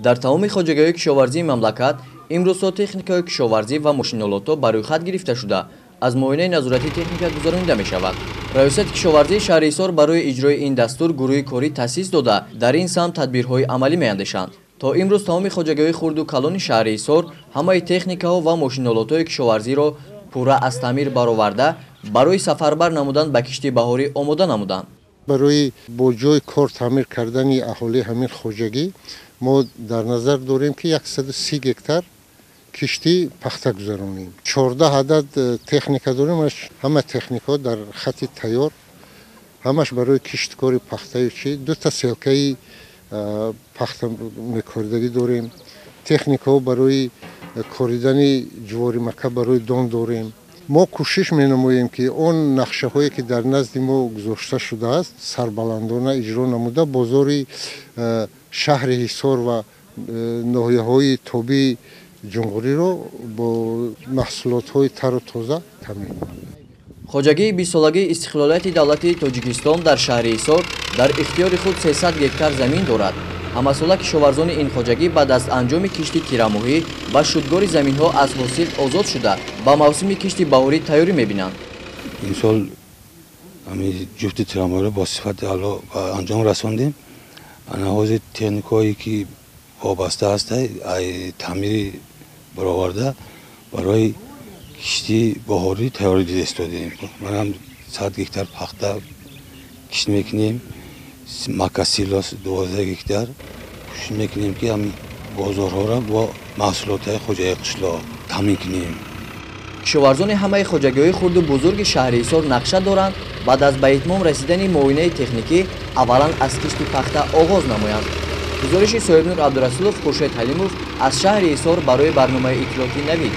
дар тамоми хоҷагоҳии кишоварзии мамлакат имрӯзҳо техникаҳои кишоварзӣ ва мошиналото ба рӯйхат гирифта шуда аз муоинаи назоратии техника гузаронида мешавад. Раёсати кишоварзии шаҳри Ҳисор барои иҷрои ин дастур гурӯҳи корӣ таъсис дода дар ин самт тадбирҳои амалӣ меандешанд. То имрӯз тамоми хоҷагоҳии хурду калони шаҳри Ҳисор ҳамаи техникаҳо ва мошиналотҳои кишоварзиро пурра аз таъмир бароварда барои сафарбар намудан ба кишти баҳорӣ омода намуданд. барои бо ҷои кор таъмир кардани аҳолии ҳамин хоҷагӣ мо дар назар дорем ки 130 гектар киштӣ пахта гузаронем. 14 адад техника дорем. ҳама техникаҳо дар хати тайёр, ҳамаш барои кишткори пахтаю чи. дута селкаи пахта мекоридагӣ дорем. техникаҳо барои коридани ҷувори макка барои дон дорем. мо кӯшиш менамоем ки он нақшаҳое ки дар назди мо гузошта шудааст сарбаландона иҷро намуда бозори шаҳри Ҳисор ва ноҳияҳои тобии ҷумҳуриро бо маҳсулотҳои тару тоза таъмин кунем. хоҷагии 20-солагии истиқлолияти давлати Тоҷикистон дар шаҳри Ҳисор дар ихтиёри худ 300 гектар замин дорад. ҳамасола кишоварзони ин хоҷагӣ баъд аз анҷоми кишти тирамоҳӣ ва шудгори заминҳо аз ҳосил озод шуда ба мавсими кишти баҳорӣ тайёрӣ мебинанд. ин сол ҷуфти тирамоҳиро бо сифати аъло ба анҷом расондем. ҳозир техникаҳое ки вобаста ҳастанд таъмири бароварда барои кишти баҳорӣ тайёрӣ истодем. манам 100 гектар пахта кишт мекунем. макка силос 12 гектар кӯшиш мекунем ки ҳамин бозорҳоро бо маҳсулотҳои хоҷаи қишлоқ таъмин кунем. кишоварзони ҳамаи хоҷагоҳии хурду бузурги шаҳри Ҳисор нақша доранд баъд аз ба итмом расидани муоинаи техникӣ аввалан аз кишти пахта оғоз намоянд. гузориши Соҳибнур Абдурасулов, Хуршед Ҳалимов аз шаҳри Ҳисор барои барномаи иттилоъоти Навид.